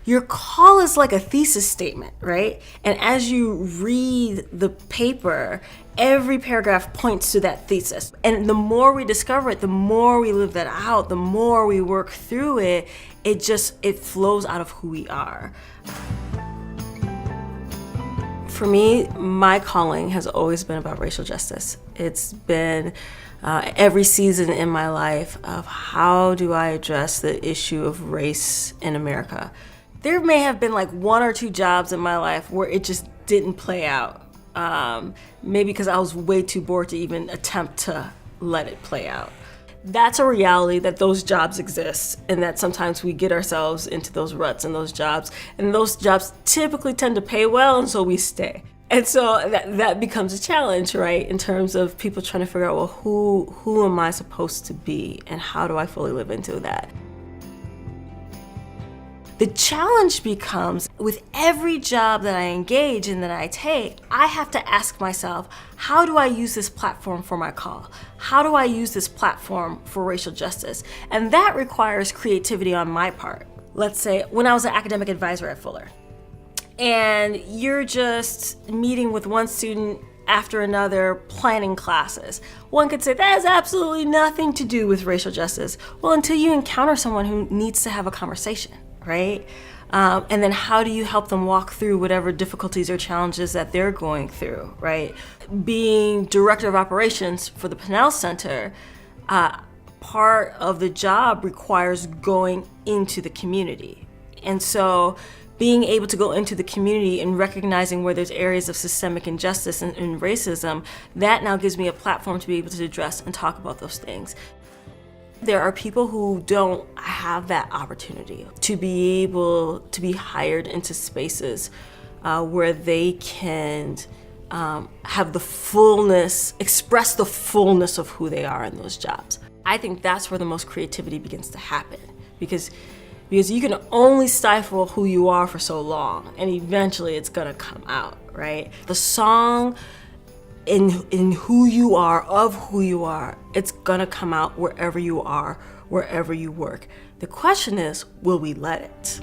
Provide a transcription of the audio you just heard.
Your call is like a thesis statement, right? And as you read the paper, every paragraph points to that thesis. And the more we discover it, the more we live that out, the more we work through it, it flows out of who we are. For me, my calling has always been about racial justice. It's been every season in my life of how do I address the issue of race in America. There may have been like 1 or 2 jobs in my life where it just didn't play out. Maybe because I was way too bored to even attempt to let it play out. That's a reality, that those jobs exist, and that sometimes we get ourselves into those ruts in those jobs, and those jobs typically tend to pay well, and so we stay. And so that becomes a challenge, right, in terms of people trying to figure out, well, who am I supposed to be, and how do I fully live into that? The challenge becomes, with every job that I engage in, that I take, I have to ask myself, how do I use this platform for my call? How do I use this platform for racial justice? And that requires creativity on my part. Let's say when I was an academic advisor at Fuller, and you're just meeting with one student after another, planning classes. One could say that has absolutely nothing to do with racial justice. Well, until you encounter someone who needs to have a conversation. Right? And then how do you help them walk through whatever difficulties or challenges that they're going through, right? Being director of operations for the Pannell Center, part of the job requires going into the community. And so being able to go into the community and recognizing where there's areas of systemic injustice and racism, that now gives me a platform to be able to address and talk about those things. There are people who don't have that opportunity to be able to be hired into spaces where they can have the fullness, express the fullness of who they are in those jobs. I think that's where the most creativity begins to happen, because you can only stifle who you are for so long, and eventually it's gonna come out, right? The song in who you are, of who you are, it's gonna come out wherever you are, wherever you work. The question is, will we let it?